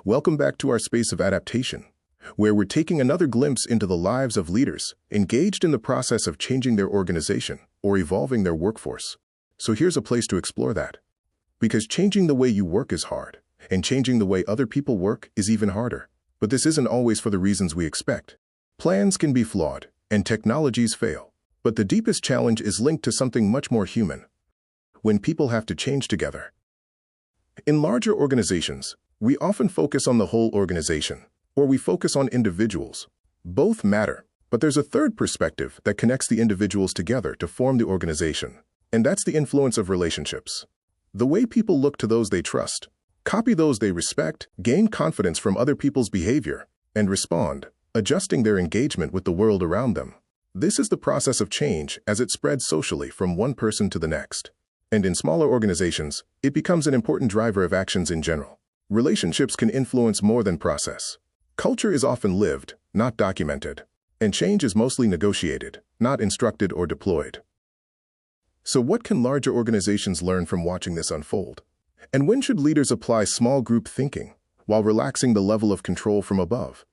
Welcome back to our space of adaptation, where we're taking another glimpse into the lives of leaders engaged in the process of changing their organization or evolving their workforce. So here's a place to explore that. Because changing the way you work is hard, and changing the way other people work is even harder. But this isn't always for the reasons we expect. Plans can be flawed, and technologies fail. But the deepest challenge is linked to something much more human: when people have to change together. In larger organizations, we often focus on the whole organization, or we focus on individuals. Both matter, but there's a third perspective that connects the individuals together to form the organization, and that's the influence of relationships. The way people look to those they trust, copy those they respect, gain confidence from other people's behavior, and respond, adjusting their engagement with the world around them. This is the process of change as it spreads socially from one person to the next. And in smaller organizations, it becomes an important driver of actions in general. Relationships can influence more than process. Culture is often lived, not documented, and change is mostly negotiated, not instructed or deployed. So what can larger organizations learn from watching this unfold? And when should leaders apply small group thinking while relaxing the level of control from above?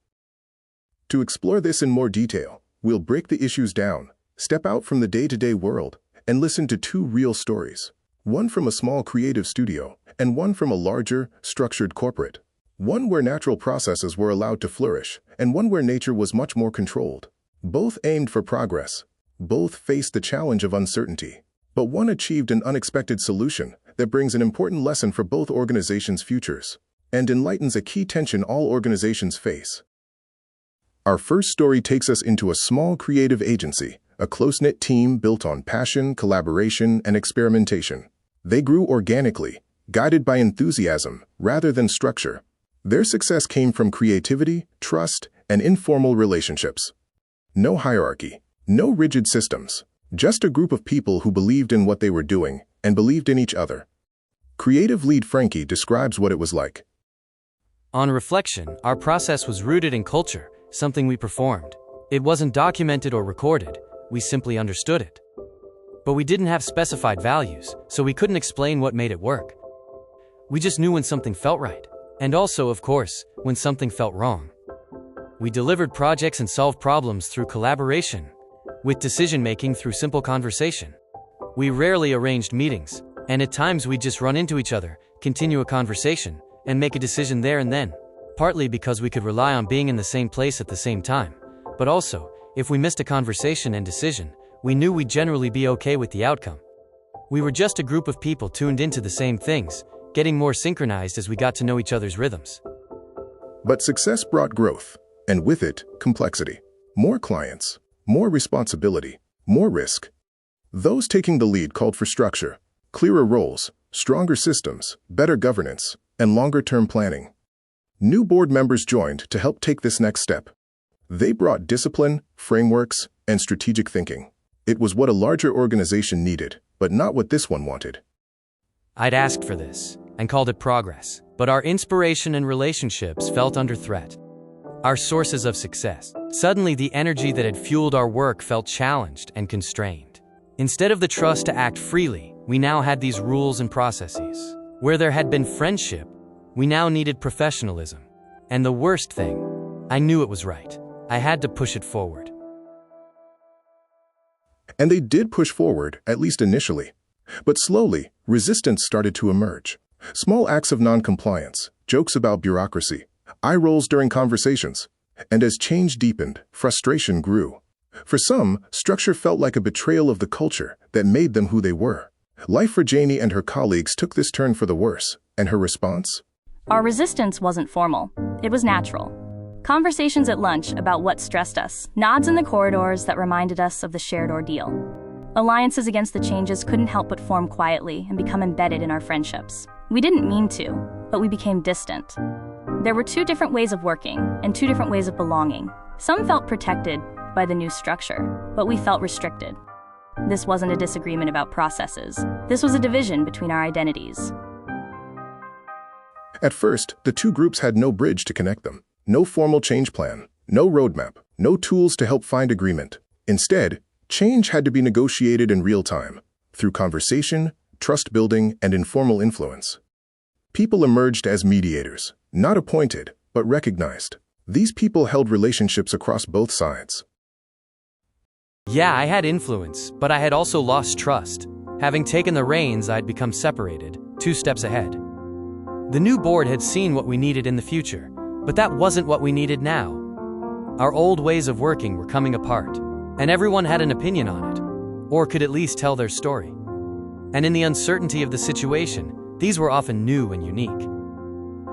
To explore this in more detail, we'll break the issues down, step out from the day-to-day world, and listen to two real stories. One from a small creative studio, and one from a larger, structured corporate. One where natural processes were allowed to flourish, and one where nature was much more controlled. Both aimed for progress. Both faced the challenge of uncertainty. But one achieved an unexpected solution that brings an important lesson for both organizations' futures, and enlightens a key tension all organizations face. Our first story takes us into a small creative agency, a close-knit team built on passion, collaboration, and experimentation. They grew organically, guided by enthusiasm rather than structure. Their success came from creativity, trust, and informal relationships. No hierarchy, no rigid systems, just a group of people who believed in what they were doing and believed in each other. Creative lead Frankie describes what it was like. On reflection, our process was rooted in culture, something we performed. It wasn't documented or recorded, we simply understood it. But we didn't have specified values, so we couldn't explain what made it work. We just knew when something felt right. And also, of course, when something felt wrong. We delivered projects and solved problems through collaboration, with decision-making through simple conversation. We rarely arranged meetings, and at times we'd just run into each other, continue a conversation, and make a decision there and then. Partly because we could rely on being in the same place at the same time, but also, if we missed a conversation and decision, we knew we'd generally be okay with the outcome. We were just a group of people tuned into the same things, getting more synchronized as we got to know each other's rhythms. But success brought growth, and with it, complexity. More clients, more responsibility, more risk. Those taking the lead called for structure, clearer roles, stronger systems, better governance, and longer-term planning. New board members joined to help take this next step. They brought discipline, frameworks, and strategic thinking. It was what a larger organization needed, but not what this one wanted. I'd asked for this, and called it progress, but our inspiration and relationships felt under threat. Our sources of success. Suddenly, the energy that had fueled our work felt challenged and constrained. Instead of the trust to act freely, we now had these rules and processes. Where there had been friendship, we now needed professionalism. And the worst thing, I knew it was right. I had to push it forward. And they did push forward, at least initially. But slowly, resistance started to emerge. Small acts of non-compliance, jokes about bureaucracy, eye rolls during conversations. And as change deepened, frustration grew. For some, structure felt like a betrayal of the culture that made them who they were. Life for Janie and her colleagues took this turn for the worse, and her response? Our resistance wasn't formal. It was natural. Conversations at lunch about what stressed us, nods in the corridors that reminded us of the shared ordeal. Alliances against the changes couldn't help but form quietly and become embedded in our friendships. We didn't mean to, but we became distant. There were two different ways of working and two different ways of belonging. Some felt protected by the new structure, but we felt restricted. This wasn't a disagreement about processes. This was a division between our identities. At first, the two groups had no bridge to connect them. No formal change plan, no roadmap, no tools to help find agreement. Instead, change had to be negotiated in real time, through conversation, trust building, and informal influence. People emerged as mediators, Not appointed, but recognized. These people held relationships across both sides. Yeah, I had influence, but I had also lost trust. Having taken the reins, I'd become separated, 2 steps ahead. The new board had seen what we needed in the future, but that wasn't what we needed now. Our old ways of working were coming apart, and everyone had an opinion on it, or could at least tell their story. And in the uncertainty of the situation, these were often new and unique.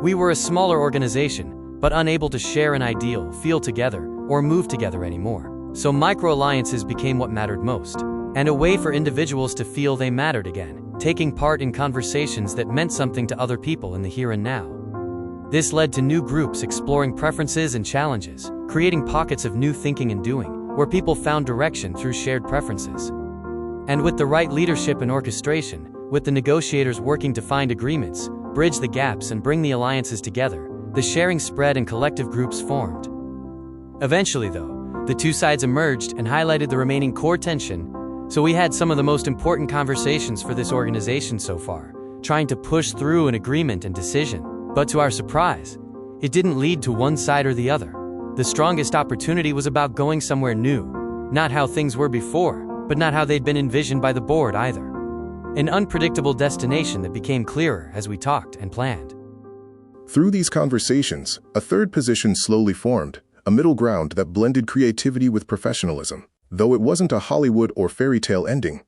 We were a smaller organization, but unable to share an ideal, feel together, or move together anymore. So micro-alliances became what mattered most, and a way for individuals to feel they mattered again, taking part in conversations that meant something to other people in the here and now. This led to new groups exploring preferences and challenges, creating pockets of new thinking and doing, where people found direction through shared preferences. And with the right leadership and orchestration, with the negotiators working to find agreements, bridge the gaps and bring the alliances together, the sharing spread and collective groups formed. Eventually, though, the 2 sides emerged and highlighted the remaining core tension, so we had some of the most important conversations for this organization so far, trying to push through an agreement and decision. But to our surprise, it didn't lead to one side or the other. The strongest opportunity was about going somewhere new, not how things were before, but not how they'd been envisioned by the board either. An unpredictable destination that became clearer as we talked and planned. Through these conversations, a third position slowly formed, a middle ground that blended creativity with professionalism. Though it wasn't a Hollywood or fairy tale ending,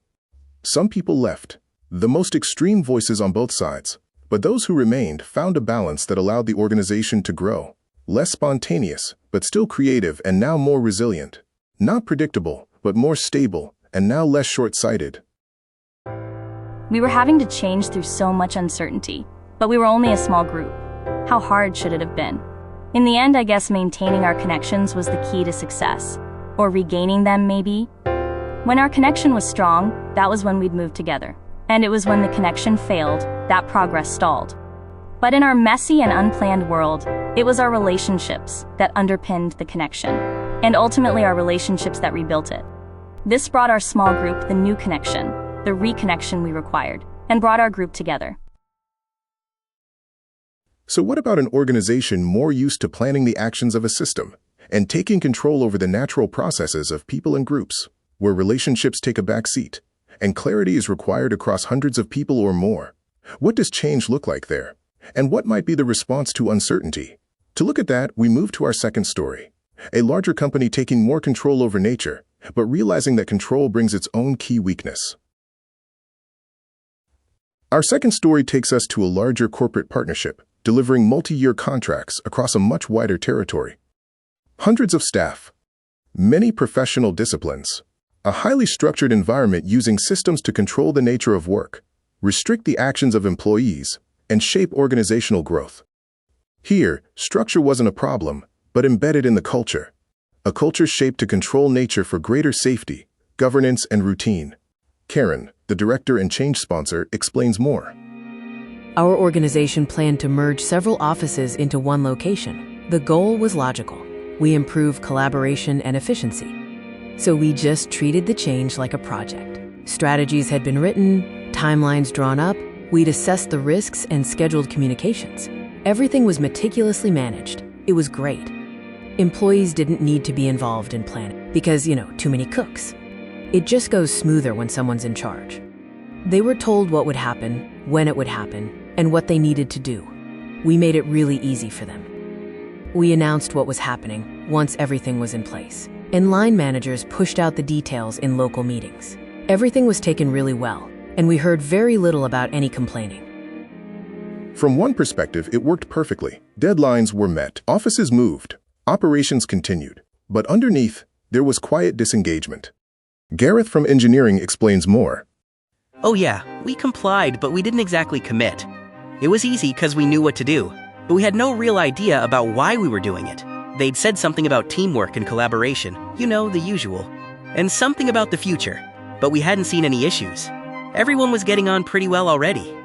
some people left, the most extreme voices on both sides, but those who remained found a balance that allowed the organization to grow, less spontaneous, but still creative and now more resilient, not predictable, but more stable, and now less short-sighted. We were having to change through so much uncertainty, but we were only a small group. How hard should it have been? In the end, I guess maintaining our connections was the key to success. Or regaining them, maybe? When our connection was strong, that was when we'd move together. And it was when the connection failed, that progress stalled. But in our messy and unplanned world, it was our relationships that underpinned the connection, and ultimately our relationships that rebuilt it. This brought our small group the new connection, the reconnection we required, and brought our group together. So what about an organization more used to planning the actions of a system and taking control over the natural processes of people and groups, where relationships take a back seat and clarity is required across hundreds of people or more? What does change look like there? And what might be the response to uncertainty? To look at that, we move to our second story, a larger company taking more control over nature, but realizing that control brings its own key weakness. Our second story takes us to a larger corporate partnership, delivering multi-year contracts across a much wider territory. Hundreds of staff, many professional disciplines, a highly structured environment using systems to control the nature of work, restrict the actions of employees, and shape organizational growth. Here, structure wasn't a problem, but embedded in the culture. A culture shaped to control nature for greater safety, governance, and routine. Karen, the director and change sponsor, explains more. Our organization planned to merge several offices into one location. The goal was logical. We improve collaboration and efficiency. So we just treated the change like a project. Strategies had been written, timelines drawn up, we'd assessed the risks and scheduled communications. Everything was meticulously managed. It was great. Employees didn't need to be involved in planning because, too many cooks. It just goes smoother when someone's in charge. They were told what would happen, when it would happen, and what they needed to do. We made it really easy for them. We announced what was happening once everything was in place, and line managers pushed out the details in local meetings. Everything was taken really well, and we heard very little about any complaining. From one perspective, it worked perfectly. Deadlines were met, offices moved, operations continued. But underneath, there was quiet disengagement. Gareth from engineering explains more. Oh yeah, we complied, but we didn't exactly commit. It was easy because we knew what to do, but we had no real idea about why we were doing it. They'd said something about teamwork and collaboration, the usual, and something about the future, but we hadn't seen any issues. Everyone was getting on pretty well already.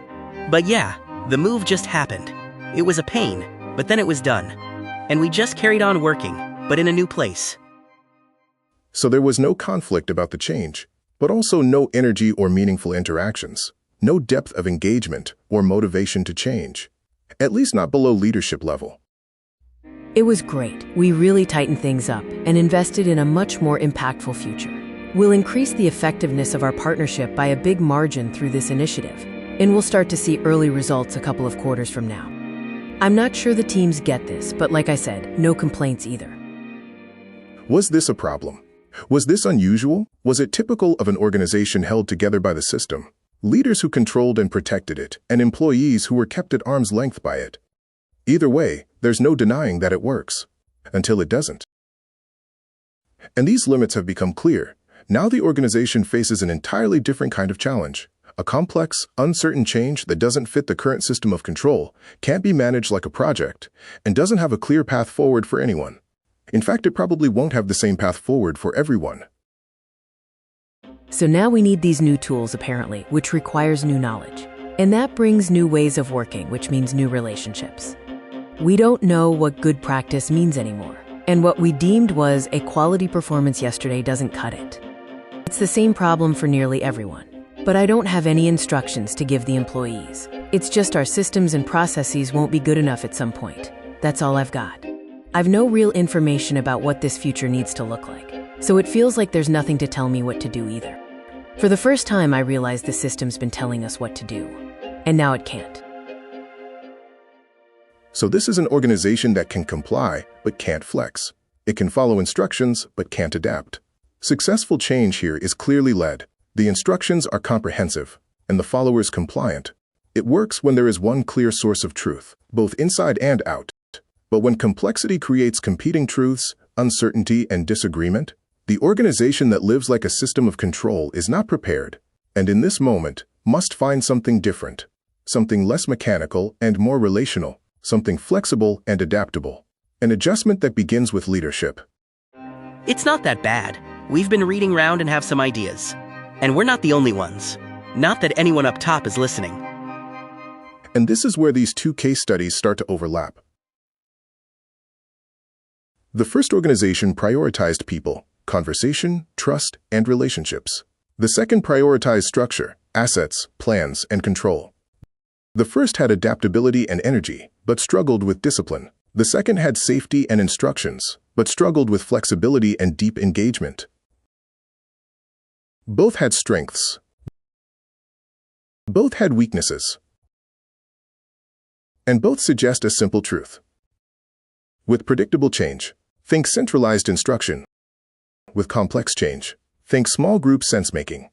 But yeah, the move just happened. It was a pain, but then it was done. And we just carried on working, but in a new place. So there was no conflict about the change, but also no energy or meaningful interactions, no depth of engagement or motivation to change. at least not below leadership level. It was great. We really tightened things up and invested in a much more impactful future. We'll increase the effectiveness of our partnership by a big margin through this initiative, and we'll start to see early results a couple of quarters from now. I'm not sure the teams get this, but like I said, no complaints either. Was this a problem? Was this unusual? Was it typical of an organization held together by the system? Leaders who controlled and protected it, and employees who were kept at arm's length by it. Either way, there's no denying that it works, until it doesn't. And these limits have become clear. Now the organization faces an entirely different kind of challenge. A complex, uncertain change that doesn't fit the current system of control, can't be managed like a project, and doesn't have a clear path forward for anyone. In fact, it probably won't have the same path forward for everyone. So now we need these new tools, apparently, which requires new knowledge. And that brings new ways of working, which means new relationships. We don't know what good practice means anymore. And what we deemed was a quality performance yesterday doesn't cut it. It's the same problem for nearly everyone. But I don't have any instructions to give the employees. It's just our systems and processes won't be good enough at some point. That's all I've got. I've no real information about what this future needs to look like. So it feels like there's nothing to tell me what to do either. For the first time, I realized the system's been telling us what to do. And now it can't. So this is an organization that can comply, but can't flex. It can follow instructions, but can't adapt. Successful change here is clearly led. The instructions are comprehensive, and the followers compliant. It works when there is one clear source of truth, both inside and out. But when complexity creates competing truths, uncertainty, and disagreement, the organization that lives like a system of control is not prepared, and in this moment, must find something different, something less mechanical and more relational. Something flexible and adaptable. An adjustment that begins with leadership. It's not that bad. We've been reading around and have some ideas. And we're not the only ones. Not that anyone up top is listening. And this is where these two case studies start to overlap. The first organization prioritized people, conversation, trust, and relationships. The second prioritized structure, assets, plans, and control. The first had adaptability and energy, but struggled with discipline. The second had safety and instructions, but struggled with flexibility and deep engagement. Both had strengths. Both had weaknesses. And both suggest a simple truth. With predictable change, think centralized instruction. With complex change, think small group sense-making.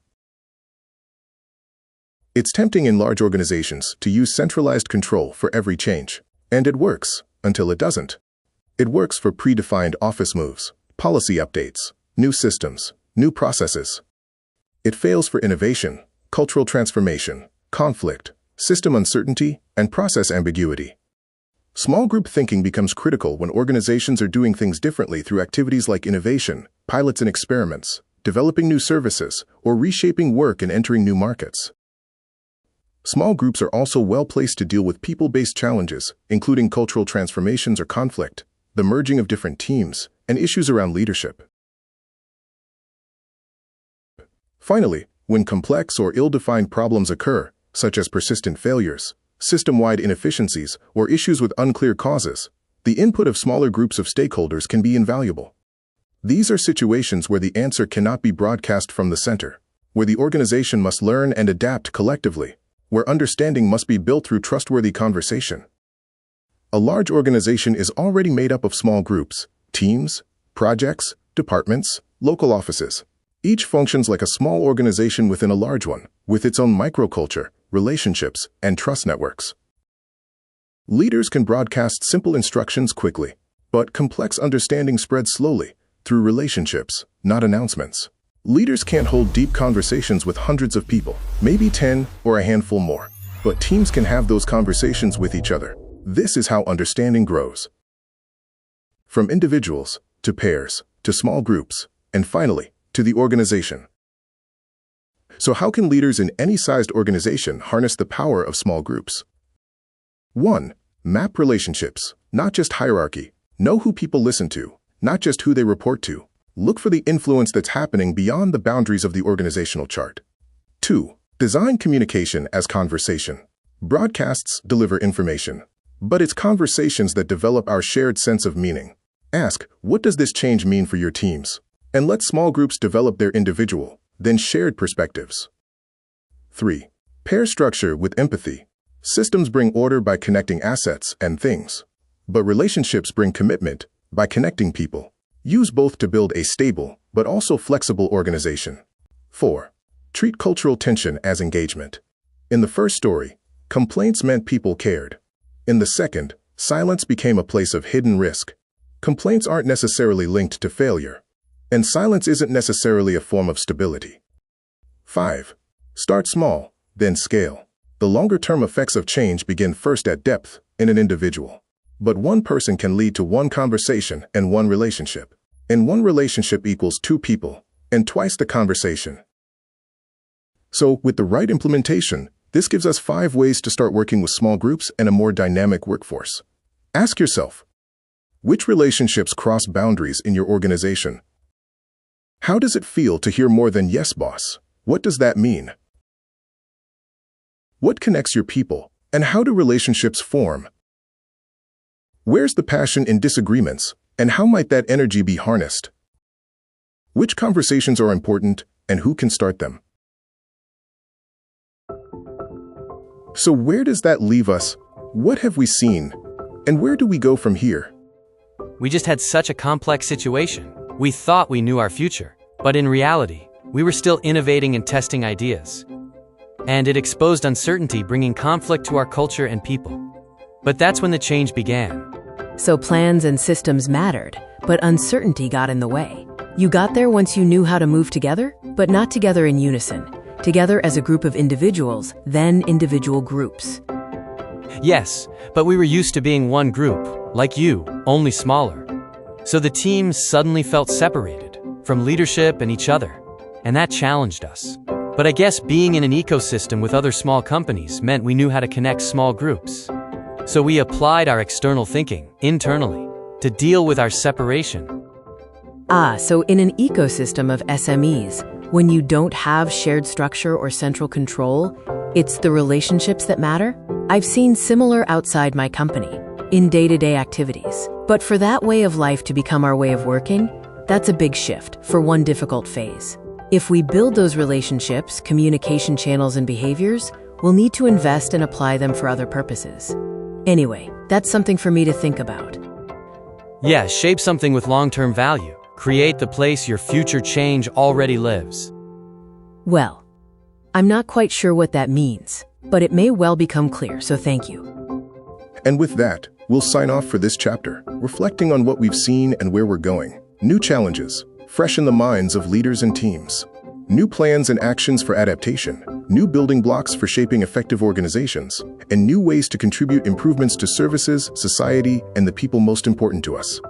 It's tempting in large organizations to use centralized control for every change. And it works, until it doesn't. It works for predefined office moves, policy updates, new systems, new processes. It fails for innovation, cultural transformation, conflict, system uncertainty, and process ambiguity. Small group thinking becomes critical when organizations are doing things differently through activities like innovation, pilots and experiments, developing new services, or reshaping work and entering new markets. Small groups are also well-placed to deal with people-based challenges, including cultural transformations or conflict, the merging of different teams, and issues around leadership. Finally, when complex or ill-defined problems occur, such as persistent failures, system-wide inefficiencies, or issues with unclear causes, the input of smaller groups of stakeholders can be invaluable. These are situations where the answer cannot be broadcast from the center, where the organization must learn and adapt collectively, where understanding must be built through trustworthy conversation. A large organization is already made up of small groups, teams, projects, departments, local offices. Each functions like a small organization within a large one, with its own microculture, relationships, and trust networks. Leaders can broadcast simple instructions quickly, but complex understanding spreads slowly, through relationships, not announcements. Leaders can't hold deep conversations with hundreds of people, maybe 10 or a handful more, but teams can have those conversations with each other. This is how understanding grows. From individuals, to pairs, to small groups, and finally, to the organization. So how can leaders in any sized organization harness the power of small groups? 1. Map relationships, not just hierarchy. Know who people listen to, not just who they report to. Look for the influence that's happening beyond the boundaries of the organizational chart. 2. Design communication as conversation. Broadcasts deliver information. But it's conversations that develop our shared sense of meaning. Ask, what does this change mean for your teams? And let small groups develop their individual, then shared perspectives. 3. Pair structure with empathy. Systems bring order by connecting assets and things. But relationships bring commitment by connecting people. Use both to build a stable, but also flexible organization. 4. Treat cultural tension as engagement. In the first story, complaints meant people cared. In the second, silence became a place of hidden risk. Complaints aren't necessarily linked to failure, and silence isn't necessarily a form of stability. 5. Start small, then scale. The longer-term effects of change begin first at depth in an individual. But one person can lead to one conversation and one relationship. And one relationship equals 2 people, and twice the conversation. So, with the right implementation, this gives us 5 ways to start working with small groups and a more dynamic workforce. Ask yourself, which relationships cross boundaries in your organization? How does it feel to hear more than "yes, boss"? What does that mean? What connects your people, and how do relationships form? Where's the passion in disagreements, and how might that energy be harnessed? Which conversations are important, and who can start them? So where does that leave us? What have we seen? And where do we go from here? We just had such a complex situation. We thought we knew our future, but in reality, we were still innovating and testing ideas. And it exposed uncertainty, bringing conflict to our culture and people. But that's when the change began. So plans and systems mattered, but uncertainty got in the way. You got there once you knew how to move together, but not together in unison. Together as a group of individuals, then individual groups. Yes, but we were used to being one group, like you, only smaller. So the teams suddenly felt separated from leadership and each other, and that challenged us. But I guess being in an ecosystem with other small companies meant we knew how to connect small groups. So we applied our external thinking, internally, to deal with our separation. So in an ecosystem of SMEs, when you don't have shared structure or central control, it's the relationships that matter? I've seen similar outside my company, in day-to-day activities. But for that way of life to become our way of working, that's a big shift for one difficult phase. If we build those relationships, communication channels, and behaviors, we'll need to invest and apply them for other purposes. Anyway, that's something for me to think about. Yeah, shape something with long-term value. Create the place your future change already lives. Well, I'm not quite sure what that means, but it may well become clear, so thank you. And with that, we'll sign off for this chapter, reflecting on what we've seen and where we're going. New challenges, fresh in the minds of leaders and teams. New plans and actions for adaptation, new building blocks for shaping effective organizations, and new ways to contribute improvements to services, society, and the people most important to us.